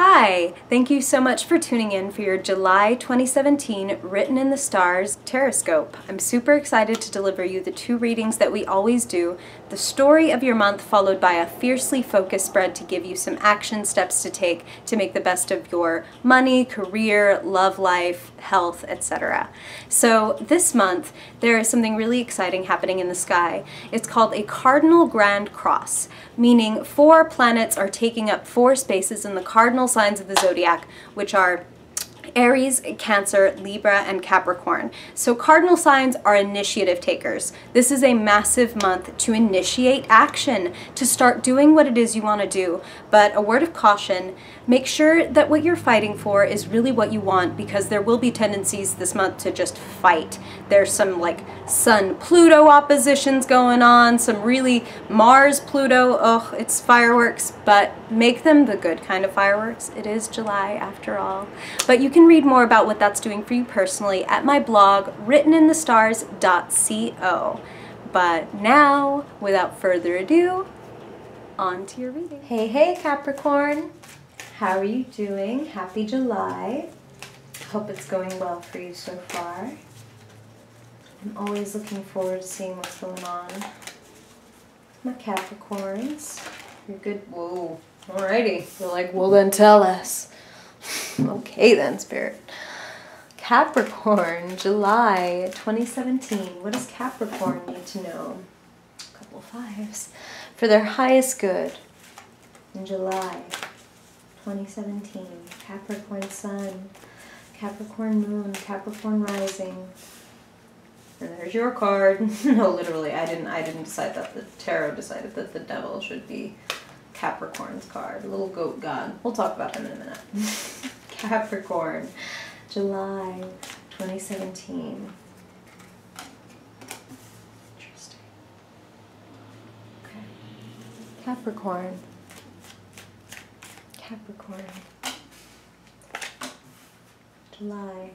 Hi! Thank you so much for tuning in for your July 2017 Written in the Stars Taroscope. I'm super excited to deliver you the two readings that we always do, the story of your month followed by a fiercely focused spread to give you some action steps to take to make the best of your money, career, love life, health, etc. So this month there is something really exciting happening in the sky. It's called a cardinal grand cross, meaning 4 planets are taking up 4 spaces in the cardinal signs of the zodiac, which are Aries, Cancer, Libra, and Capricorn. So cardinal signs are initiative takers. This is a massive month to initiate action, to start doing what it is you want to do. But a word of caution, make sure that what you're fighting for is really what you want, because there will be tendencies this month to just fight. There's some like Sun-Pluto oppositions going on, some really Mars-Pluto, oh, it's fireworks, but make them the good kind of fireworks. It is July after all. But you can read more about what that's doing for you personally at my blog, writteninthestars.co. But now, without further ado, on to your reading. Hey Capricorn! How are you doing? Happy July. Hope it's going well for you so far. I'm always looking forward to seeing what's going on. My Capricorns. You're good. Whoa. Alrighty. You're like, well then tell us. Okay then, Spirit. Capricorn, July 2017. What does Capricorn need to know? A couple of 5s. For their highest good in July 2017. Capricorn Sun, Capricorn Moon, Capricorn Rising. And there's your card. No, literally, I didn't decide that. The tarot decided that the devil should be Capricorn's card. A little goat god. We'll talk about him in a minute. Capricorn, July 2017. Interesting. Okay. Capricorn. Capricorn. July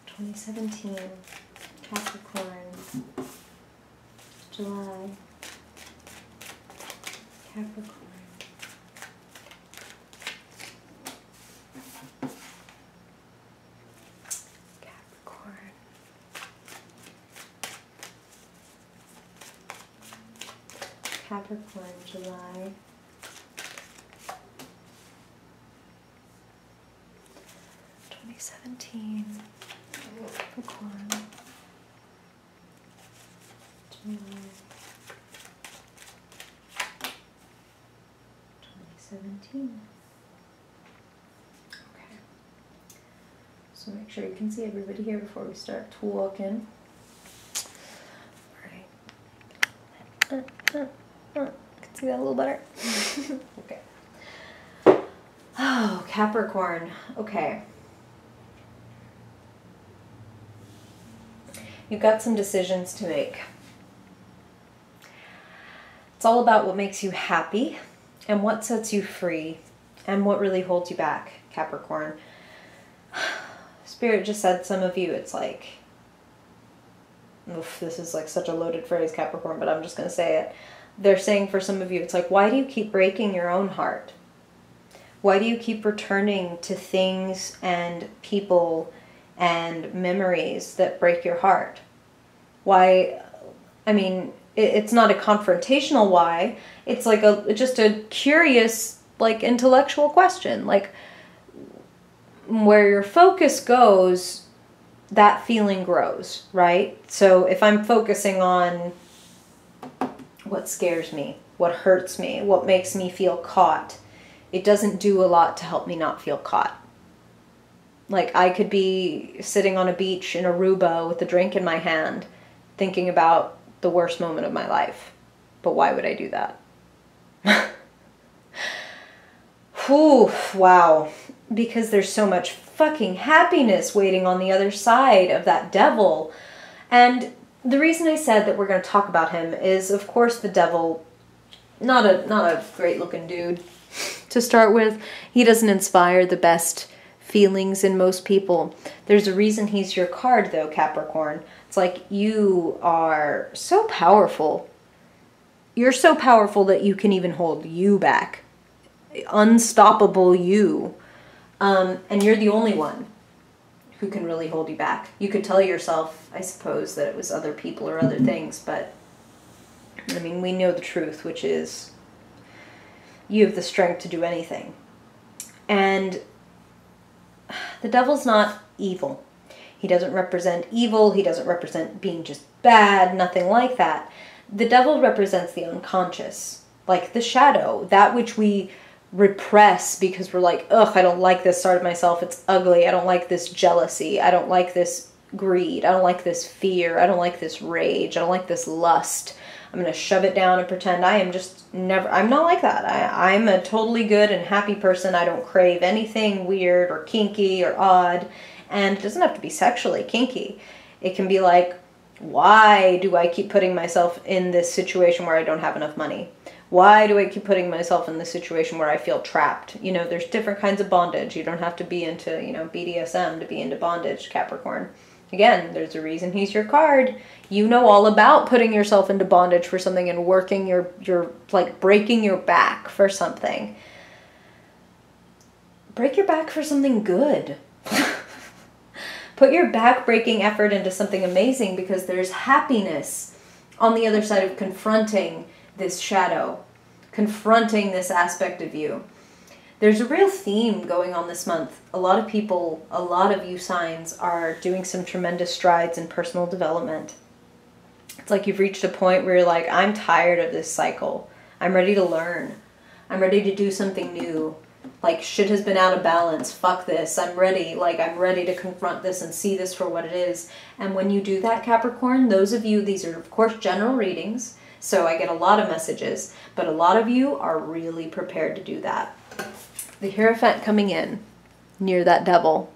2017. Capricorn. July. Capricorn. Capricorn. Capricorn, July 2017. Capricorn. July 2017. Okay. So make sure you can see everybody here before we start talking. Alright. Can see that a little better? Okay. Oh, Capricorn. Okay. You've got some decisions to make. It's all about what makes you happy and what sets you free and what really holds you back, Capricorn. Spirit just said some of you, it's like, oof, this is like such a loaded phrase, Capricorn, but I'm just going to say it. They're saying for some of you, it's like, why do you keep breaking your own heart? Why do you keep returning to things and people and memories that break your heart? Why, I mean, it's not a confrontational why, it's like just a curious, like, intellectual question. Like, where your focus goes, that feeling grows, right? So if I'm focusing on what scares me, what hurts me, what makes me feel caught, it doesn't do a lot to help me not feel caught. Like, I could be sitting on a beach in Aruba with a drink in my hand, thinking about the worst moment of my life. But why would I do that? Whew, wow. Because there's so much fucking happiness waiting on the other side of that devil. And the reason I said that we're going to talk about him is, of course, the devil, not a great looking dude to start with. He doesn't inspire the best feelings in most people. There's a reason he's your card, though, Capricorn. It's like, you are so powerful. You're so powerful that you can even hold you back. unstoppable you. And you're the only one who can really hold you back. You could tell yourself, I suppose, that it was other people or other things, but I mean, we know the truth, which is you have the strength to do anything. And the devil's not evil. He doesn't represent evil. He doesn't represent being just bad, nothing like that. The devil represents the unconscious, like the shadow, that which we repress because we're like, ugh, I don't like this side of myself. It's ugly. I don't like this jealousy. I don't like this greed. I don't like this fear. I don't like this rage. I don't like this lust. I'm going to shove it down and pretend I am just never, I'm not like that. I'm a totally good and happy person. I don't crave anything weird or kinky or odd. And it doesn't have to be sexually kinky. It can be like, why do I keep putting myself in this situation where I don't have enough money? Why do I keep putting myself in this situation where I feel trapped? You know, there's different kinds of bondage. You don't have to be into, you know, BDSM to be into bondage, Capricorn. Again, there's a reason he's your card. You know all about putting yourself into bondage for something and working your like breaking your back for something. Break your back for something good. Put your back-breaking effort into something amazing, because there's happiness on the other side of confronting this shadow, confronting this aspect of you. There's a real theme going on this month. A lot of people, a lot of you signs are doing some tremendous strides in personal development. It's like you've reached a point where you're like, I'm tired of this cycle. I'm ready to learn. I'm ready to do something new. Like, shit has been out of balance. Fuck this. I'm ready. Like, I'm ready to confront this and see this for what it is. And when you do that, Capricorn, those of you, these are, of course, general readings, so I get a lot of messages, but a lot of you are really prepared to do that. The Hierophant coming in near that devil.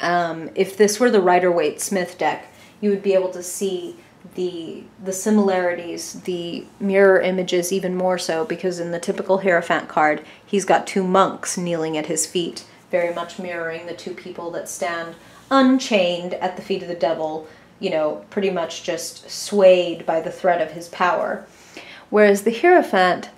If this were the Rider-Waite-Smith deck, you would be able to see the similarities, the mirror images even more so, because in the typical Hierophant card, he's got two monks kneeling at his feet, very much mirroring the two people that stand unchained at the feet of the devil, you know, pretty much just swayed by the threat of his power. Whereas the Hierophant,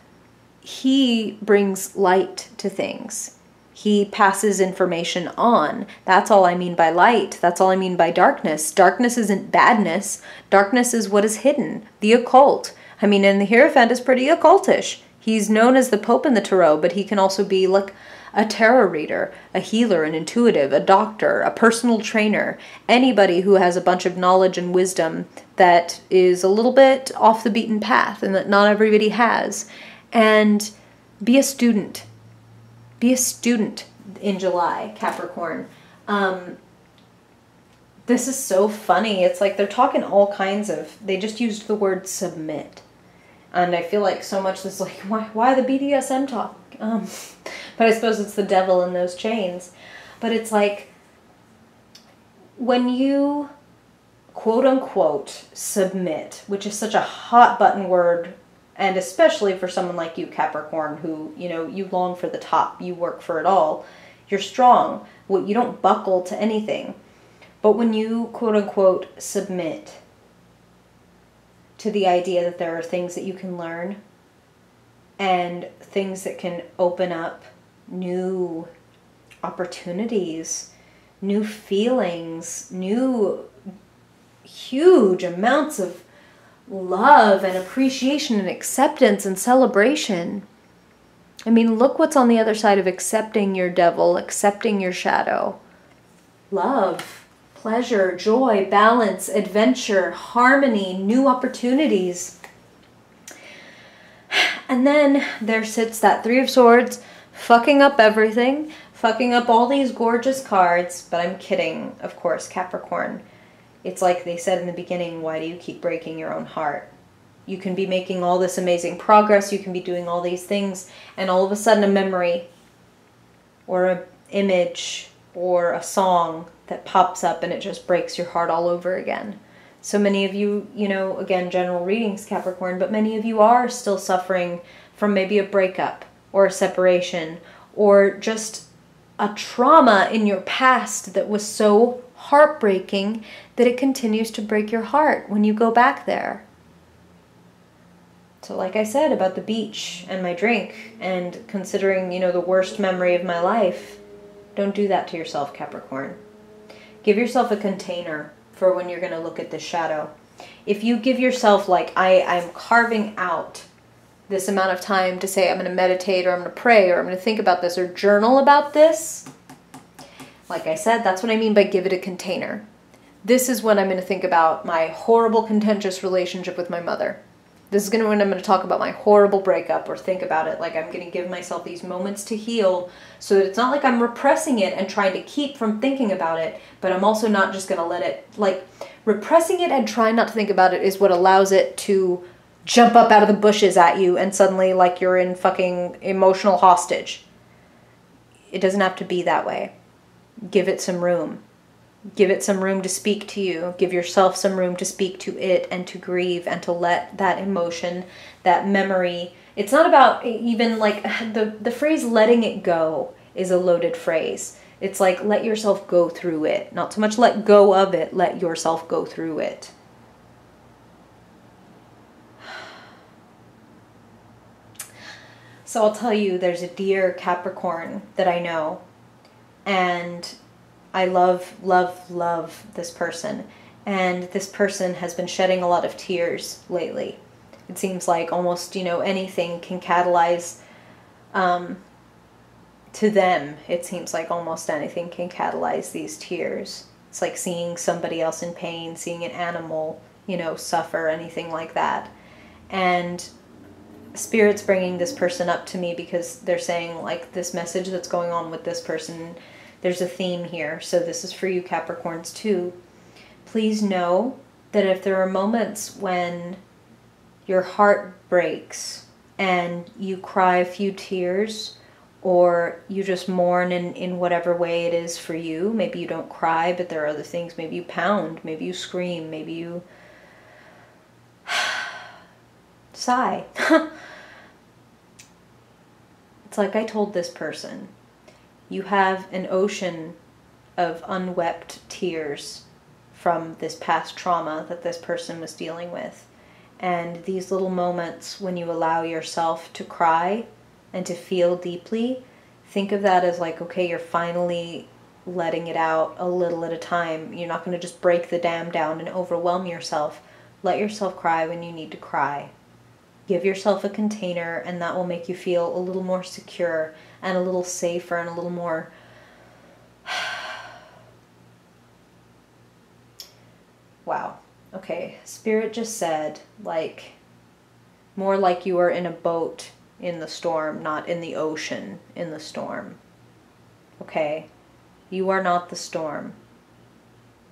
he brings light to things. He passes information on. That's all I mean by light. That's all I mean by darkness. Darkness isn't badness. Darkness is what is hidden, the occult. I mean, and the Hierophant is pretty occultish. He's known as the Pope in the Tarot, but he can also be like a tarot reader, a healer, an intuitive, a doctor, a personal trainer, anybody who has a bunch of knowledge and wisdom that is a little bit off the beaten path and that not everybody has. And be a student. Be a student in July, Capricorn. This is so funny. It's like they're talking all kinds of, they just used the word submit. And I feel like so much is like, why the BDSM talk? But I suppose it's the devil in those chains. But it's like, when you quote unquote submit, which is such a hot button word, and especially for someone like you, Capricorn, who, you know, you long for the top, you work for it all, you're strong, you don't buckle to anything. But when you, quote-unquote, submit to the idea that there are things that you can learn and things that can open up new opportunities, new feelings, new huge amounts of love and appreciation and acceptance and celebration. I mean, look what's on the other side of accepting your devil, accepting your shadow. Love, pleasure, joy, balance, adventure, harmony, new opportunities. And then there sits that Three of Swords, fucking up everything, fucking up all these gorgeous cards. But I'm kidding, of course, Capricorn. It's like they said in the beginning, why do you keep breaking your own heart? You can be making all this amazing progress, you can be doing all these things, and all of a sudden a memory or an image or a song that pops up and it just breaks your heart all over again. So many of you, you know, again, general readings, Capricorn, but many of you are still suffering from maybe a breakup or a separation or just a trauma in your past that was so heartbreaking that it continues to break your heart when you go back there. So like I said about the beach and my drink and considering, you know, the worst memory of my life, don't do that to yourself, Capricorn. Give yourself a container for when you're going to look at this shadow. If you give yourself like, I'm carving out this amount of time to say I'm going to meditate or I'm going to pray or I'm going to think about this or journal about this, like I said, that's what I mean by give it a container. This is when I'm going to think about my horrible contentious relationship with my mother. This is when I'm going to talk about my horrible breakup or think about it. Like I'm going to give myself these moments to heal so that it's not like I'm repressing it and trying to keep from thinking about it, but I'm also not just going to let it, like repressing it and trying not to think about it is what allows it to jump up out of the bushes at you and suddenly like you're in fucking emotional hostage. It doesn't have to be that way. Give it some room. Give it some room to speak to you. Give yourself some room to speak to it and to grieve and to let that emotion, that memory. It's not about even like the phrase letting it go is a loaded phrase. It's like let yourself go through it. Not so much let go of it, let yourself go through it. So I'll tell you, there's a dear Capricorn that I know, and I love, love, love this person. And this person has been shedding a lot of tears lately. It seems like almost, you know, anything can catalyze, to them, it seems like almost anything can catalyze these tears. It's like seeing somebody else in pain, seeing an animal, you know, suffer, anything like that. And Spirit's bringing this person up to me because they're saying like this message that's going on with this person, there's a theme here. So this is for you Capricorns too. Please know that if there are moments when your heart breaks and you cry a few tears or you just mourn in whatever way it is for you, maybe you don't cry, but there are other things, maybe you pound, maybe you scream, maybe you sigh. It's like I told this person, you have an ocean of unwept tears from this past trauma that this person was dealing with. And these little moments when you allow yourself to cry and to feel deeply, think of that as like, okay, you're finally letting it out a little at a time. You're not going to just break the dam down and overwhelm yourself. Let yourself cry when you need to cry. Give yourself a container, and that will make you feel a little more secure and a little safer and a little more wow. Okay, Spirit just said, like, more like you are in a boat in the storm, not in the ocean in the storm. Okay? You are not the storm.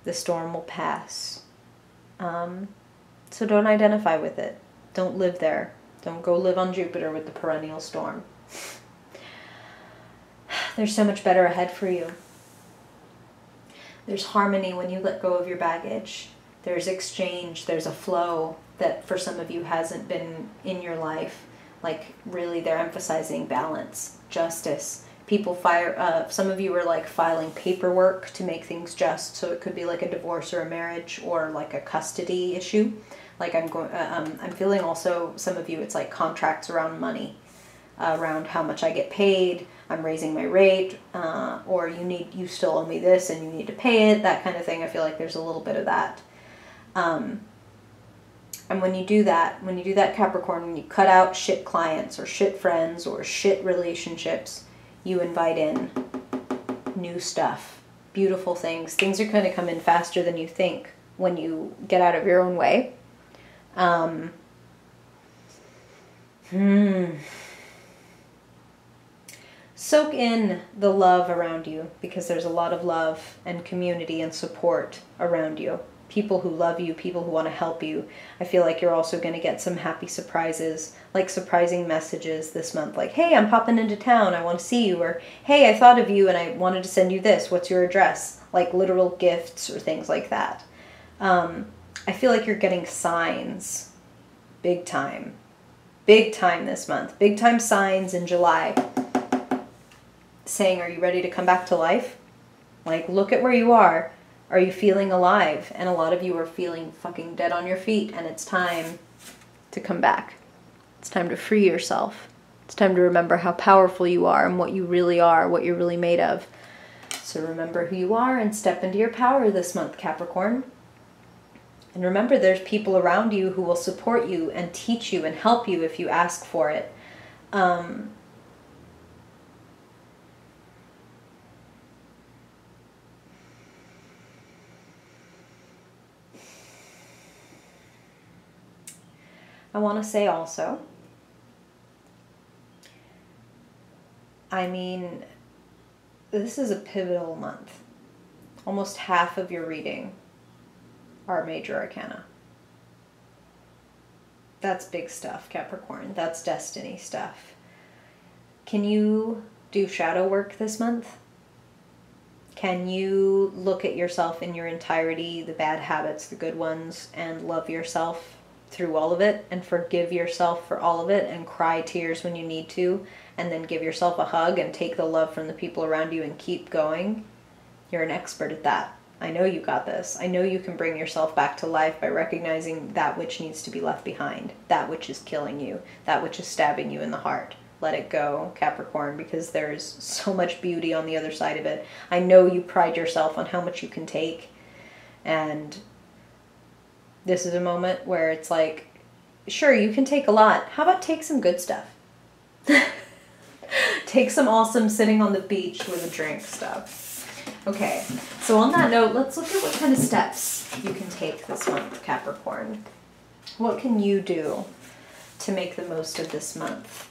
The storm will pass. So don't identify with it. Don't live there. Don't go live on Jupiter with the perennial storm. There's so much better ahead for you. There's harmony when you let go of your baggage. There's exchange. There's a flow that for some of you hasn't been in your life. Like really they're emphasizing balance, justice. People some of you are like filing paperwork to make things just. So it could be like a divorce or a marriage or like a custody issue. Like I'm feeling also some of you, it's like contracts around money, around how much I get paid. I'm raising my rate, or you still owe me this and you need to pay it, that kind of thing. I feel like there's a little bit of that. And when you do that Capricorn, when you cut out shit clients or shit friends or shit relationships, you invite in new stuff, beautiful things. Things are going to come in faster than you think when you get out of your own way. Soak in the love around you, because there's a lot of love and community and support around you. People who love you, people who want to help you. I feel like you're also going to get some happy surprises, like surprising messages this month. Like, hey, I'm popping into town, I want to see you. Or, hey, I thought of you and I wanted to send you this. What's your address? Like literal gifts or things like that. I feel like you're getting signs. Big time. Big time this month. Big time signs in July. Saying, are you ready to come back to life? Like, look at where you are. Are you feeling alive? And a lot of you are feeling fucking dead on your feet, and it's time to come back. It's time to free yourself. It's time to remember how powerful you are and what you really are, what you're really made of. So remember who you are and step into your power this month, Capricorn. And remember, there's people around you who will support you and teach you and help you if you ask for it. I want to say also, I mean, this is a pivotal month. Almost half of your reading are major arcana. That's big stuff, Capricorn. That's destiny stuff. Can you do shadow work this month? Can you look at yourself in your entirety, the bad habits, the good ones, and love yourself through all of it, and forgive yourself for all of it, and cry tears when you need to, and then give yourself a hug and take the love from the people around you and keep going? You're an expert at that. I know you got this. I know you can bring yourself back to life by recognizing that which needs to be left behind, that which is killing you, that which is stabbing you in the heart. Let it go, Capricorn, because there's so much beauty on the other side of it. I know you pride yourself on how much you can take, and this is a moment where it's like, sure, you can take a lot. How about take some good stuff? Take some awesome sitting on the beach with a drink stuff. Okay, so on that note, let's look at what kind of steps you can take this month, Capricorn. What can you do to make the most of this month?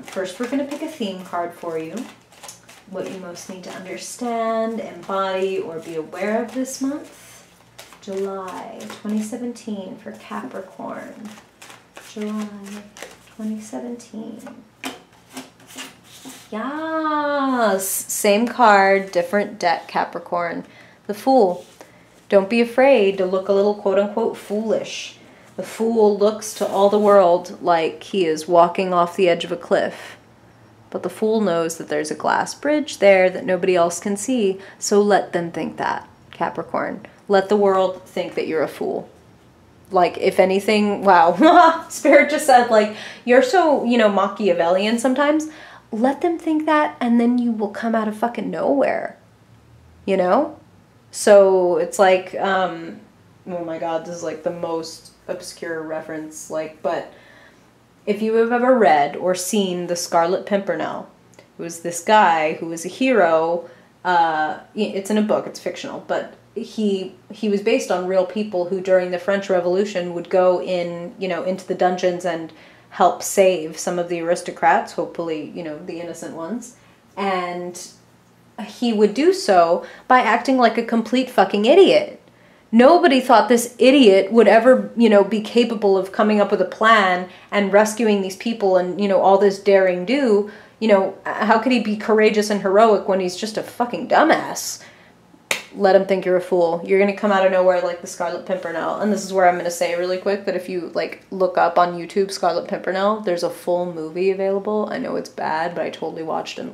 First, we're going to pick a theme card for you. What you most need to understand, embody, or be aware of this month. July 2017 for Capricorn. July 2017. Yes! Same card, different deck, Capricorn. The Fool. Don't be afraid to look a little quote-unquote foolish. The Fool looks to all the world like he is walking off the edge of a cliff. But the Fool knows that there's a glass bridge there that nobody else can see, so let them think that, Capricorn. Let the world think that you're a fool. Like, if anything, wow, Spirit just said, like, you're so, Machiavellian sometimes. Let them think that, and then you will come out of fucking nowhere. So it's like, oh my God, this is like the most obscure reference, but if you have ever read or seen The Scarlet Pimpernel, it was this guy who was a hero. It's in a book, it's fictional, but he was based on real people who during the French Revolution would go in, into the dungeons and help save some of the aristocrats, hopefully, the innocent ones. And he would do so by acting like a complete fucking idiot. Nobody thought this idiot would ever, be capable of coming up with a plan and rescuing these people and, all this daring do. How could he be courageous and heroic when he's just a fucking dumbass? Let him think you're a fool. You're going to come out of nowhere like the Scarlet Pimpernel. And this is where I'm going to say really quick that if you, look up on YouTube Scarlet Pimpernel, there's a full movie available. I know it's bad, but I totally watched it.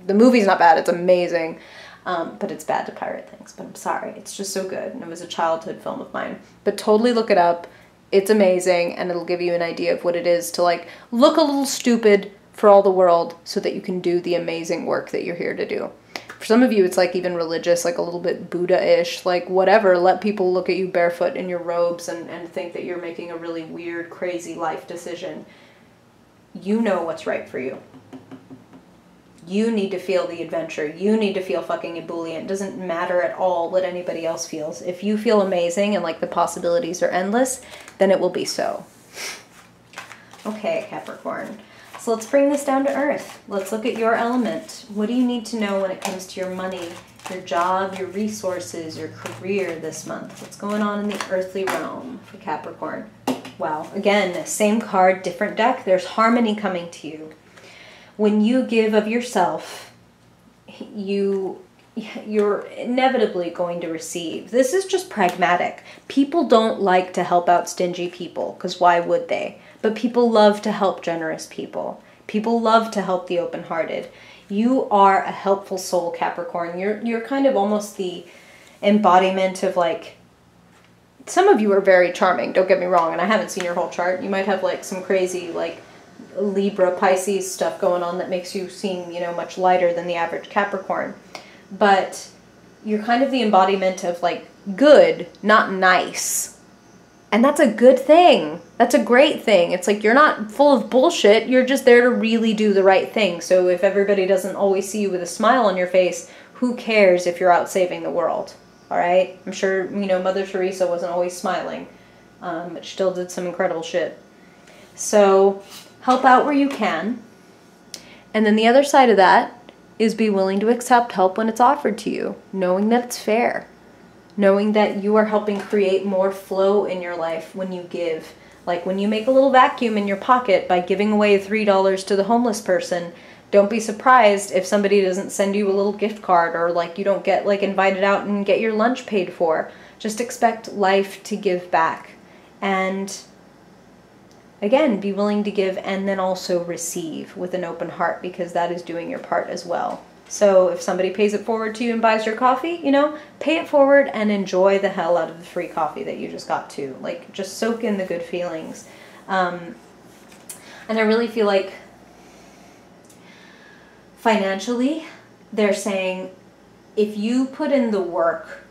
The movie's not bad. It's amazing. But it's bad to pirate things. But I'm sorry. It's just so good. And it was a childhood film of mine. But totally look it up. It's amazing. And it'll give you an idea of what it is to, look a little stupid for all the world so that you can do the amazing work that you're here to do. For some of you, it's even religious, a little bit Buddha-ish, whatever. Let people look at you barefoot in your robes and think that you're making a really weird, crazy life decision. You know what's right for you. You need to feel the adventure. You need to feel fucking ebullient. It doesn't matter at all what anybody else feels. If you feel amazing and the possibilities are endless, then it will be so. Okay, Capricorn. So let's bring this down to earth. Let's look at your element. What do you need to know when it comes to your money, your job, your resources, your career this month? What's going on in the earthly realm for Capricorn? Wow, again, same card, different deck. There's harmony coming to you. When you give of yourself, you're inevitably going to receive. This is just pragmatic. People don't like to help out stingy people, because why would they? But people love to help generous people. People love to help the open-hearted. You are a helpful soul, Capricorn. You're kind of almost the embodiment of some of you are very charming, don't get me wrong, and I haven't seen your whole chart. You might have some crazy Libra, Pisces stuff going on that makes you seem, you know, much lighter than the average Capricorn. But you're kind of the embodiment of like good, not nice. And that's a good thing. That's a great thing. It's like you're not full of bullshit. You're just there to really do the right thing. So if everybody doesn't always see you with a smile on your face, who cares if you're out saving the world? All right? I'm sure, you know, Mother Teresa wasn't always smiling. But she still did some incredible shit. So help out where you can. And then the other side of that is be willing to accept help when it's offered to you, knowing that it's fair. Knowing that you are helping create more flow in your life when you give. Like when you make a little vacuum in your pocket by giving away $3 to the homeless person, don't be surprised if somebody doesn't send you a little gift card, or like you don't get like invited out and get your lunch paid for. Just expect life to give back. And again, be willing to give and then also receive with an open heart, because that is doing your part as well. So if somebody pays it forward to you and buys your coffee, you know, pay it forward and enjoy the hell out of the free coffee that you just got too. Like, just soak in the good feelings. And I really feel like financially, they're saying if you put in the work,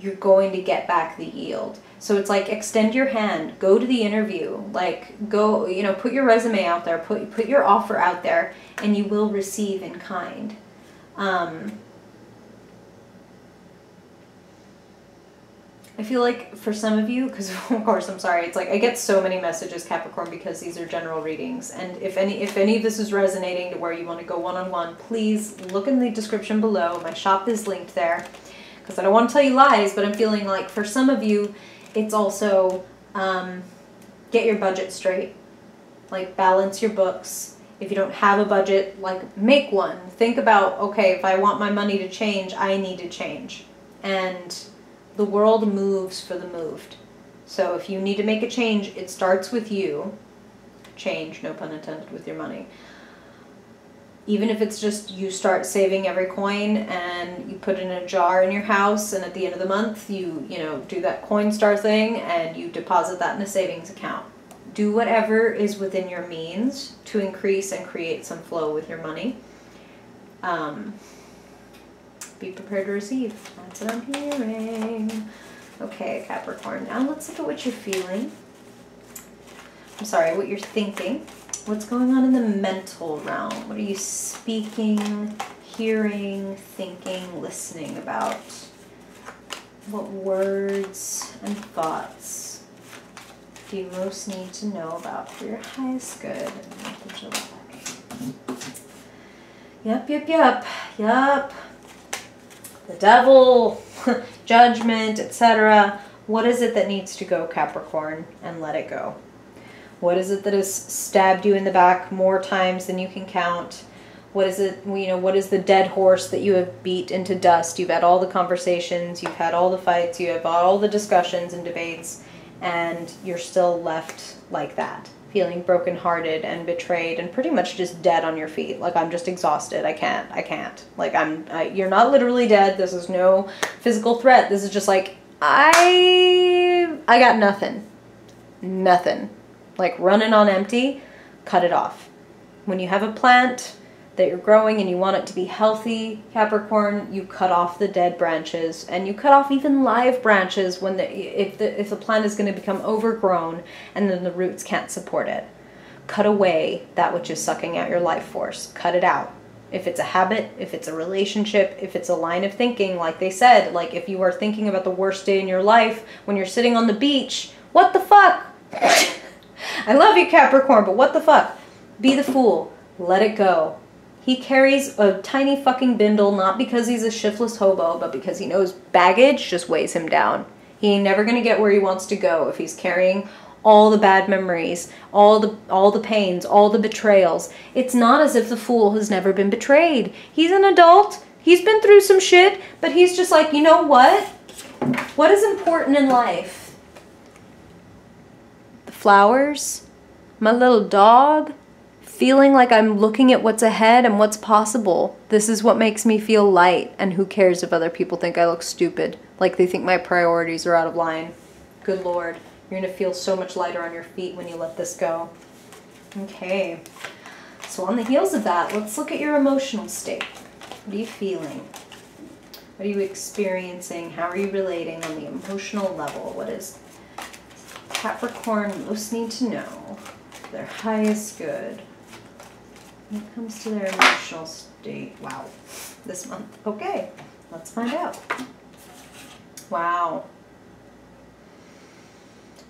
you're going to get back the yield. So it's like, extend your hand, go to the interview, like go, you know, put your resume out there, put your offer out there, and you will receive in kind. I feel like for some of you, because of course, I'm sorry, it's like I get so many messages, Capricorn, because these are general readings, and if any of this is resonating to where you want to go one-on-one, please look in the description below. My shop is linked there, because I don't want to tell you lies, but I'm feeling like for some of you, it's also get your budget straight, like balance your books. If you don't have a budget, like make one. Think about, okay, if I want my money to change, I need to change. And the world moves for the moved. So if you need to make a change, it starts with you. Change, no pun intended, with your money. Even if it's just you start saving every coin and you put it in a jar in your house, and at the end of the month you know, do that Coinstar thing and you deposit that in a savings account. Do whatever is within your means to increase and create some flow with your money. Be prepared to receive. That's what I'm hearing. Okay, Capricorn. Now let's look at what you're feeling. I'm sorry, what you're thinking. What's going on in the mental realm? What are you speaking, hearing, thinking, listening about? What words and thoughts do you most need to know about for your highest good in the month of July? Yep. The devil, judgment, etc. What is it that needs to go, Capricorn, and let it go? What is it that has stabbed you in the back more times than you can count? What is it, you know, what is the dead horse that you have beat into dust? You've had all the conversations, you've had all the fights, you have all the discussions and debates, and you're still left like that, feeling brokenhearted and betrayed and pretty much just dead on your feet. Like, I'm just exhausted. I can't. Like, you're not literally dead. This is no physical threat. This is just like, I got nothing. Nothing. Like running on empty, cut it off. When you have a plant that you're growing and you want it to be healthy, Capricorn, you cut off the dead branches, and you cut off even live branches when if the plant is going to become overgrown and then the roots can't support it. Cut away that which is sucking out your life force. Cut it out. If it's a habit, if it's a relationship, if it's a line of thinking, like they said, like if you are thinking about the worst day in your life when you're sitting on the beach, what the fuck? I love you, Capricorn, but what the fuck? Be the fool. Let it go. He carries a tiny fucking bindle, not because he's a shiftless hobo, but because he knows baggage just weighs him down. He ain't never gonna get where he wants to go if he's carrying all the bad memories, all the pains, all the betrayals. It's not as if the fool has never been betrayed. He's an adult. He's been through some shit, but he's just like, you know what? What is important in life? The flowers, my little dog, feeling like I'm looking at what's ahead and what's possible. This is what makes me feel light, and who cares if other people think I look stupid, like they think my priorities are out of line. Good Lord, you're gonna feel so much lighter on your feet when you let this go. Okay, So on the heels of that, let's look at your emotional state. What are you feeling? What are you experiencing? How are you relating on the emotional level? What is Capricorn most need to know for their highest good when it comes to their emotional state? Wow, this month. Okay, let's find out. Wow.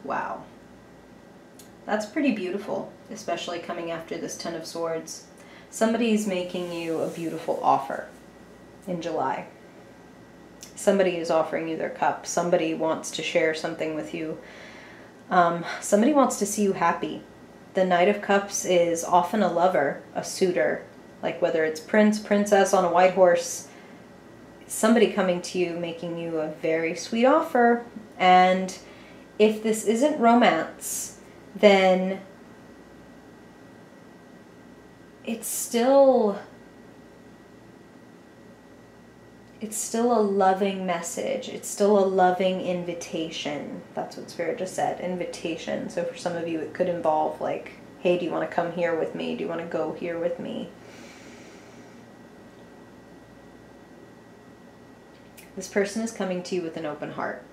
Wow. That's pretty beautiful, especially coming after this Ten of Swords. Somebody's making you a beautiful offer in July. Somebody is offering you their cup. Somebody wants to share something with you. Somebody wants to see you happy. The Knight of Cups is often a lover, a suitor, like whether it's prince, princess on a white horse. Somebody coming to you, making you a very sweet offer. And if this isn't romance, then it's still a loving message. It's still a loving invitation. That's what Spirit just said, invitation. So for some of you, it could involve like, hey, do you want to come here with me? Do you want to go here with me? This person is coming to you with an open heart.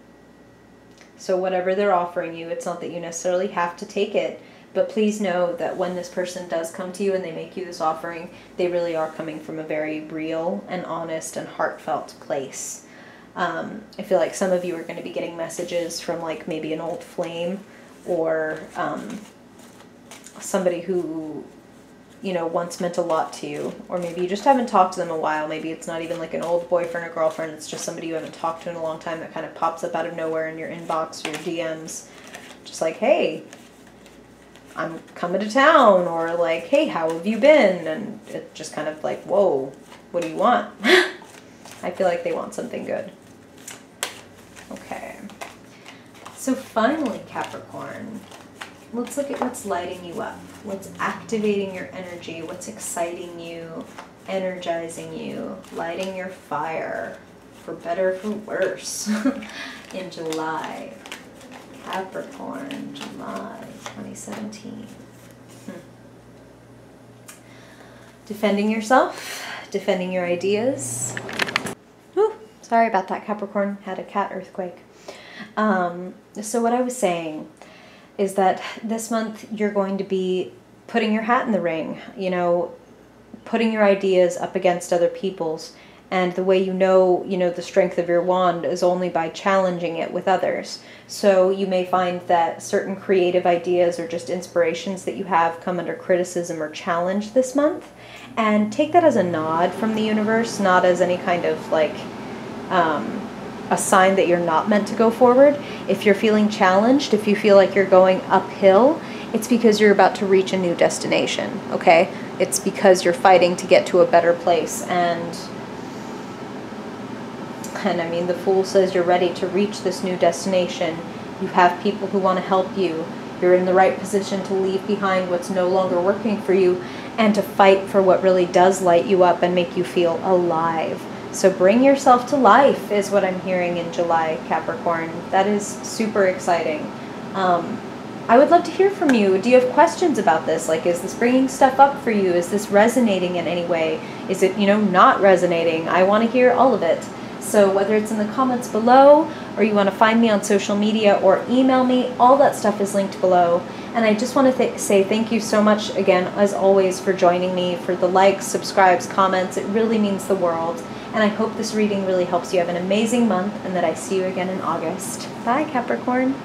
So whatever they're offering you, it's not that you necessarily have to take it, but please know that when this person does come to you and they make you this offering, they really are coming from a very real and honest and heartfelt place. I feel like some of you are going to be getting messages from like maybe an old flame or somebody who, you know, once meant a lot to you, or maybe you just haven't talked to them in a while. Maybe it's not even like an old boyfriend or girlfriend. It's just somebody you haven't talked to in a long time that kind of pops up out of nowhere in your inbox or your DMs. Just like, hey, I'm coming to town, or like, hey, how have you been? And it's just kind of like, whoa, what do you want? I feel like they want something good. Okay. So finally, Capricorn, let's look at what's lighting you up. What's activating your energy? What's exciting you? Energizing you? Lighting your fire, for better or for worse, in July. Capricorn, July 2017. Defending yourself, defending your ideas. Whew, sorry about that, Capricorn. Had a cat earthquake. So what I was saying is that this month you're going to be putting your hat in the ring, you know, putting your ideas up against other people's. And the way you know the strength of your wand is only by challenging it with others. So you may find that certain creative ideas or just inspirations that you have come under criticism or challenge this month. And take that as a nod from the universe, not as any kind of like a sign that you're not meant to go forward. If you're feeling challenged, if you feel like you're going uphill, it's because you're about to reach a new destination, okay? It's because you're fighting to get to a better place. And I mean, the Fool says you're ready to reach this new destination. You have people who want to help you. You're in the right position to leave behind what's no longer working for you and to fight for what really does light you up and make you feel alive. So bring yourself to life is what I'm hearing in July, Capricorn. That is super exciting. I would love to hear from you. Do you have questions about this? Like, is this bringing stuff up for you? Is this resonating in any way? Is it, not resonating? I want to hear all of it. So whether it's in the comments below, or you want to find me on social media or email me, all that stuff is linked below. And I just want to say thank you so much again, as always, for joining me, for the likes, subscribes, comments. It really means the world. And I hope this reading really helps you have an amazing month and that I see you again in August. Bye, Capricorn.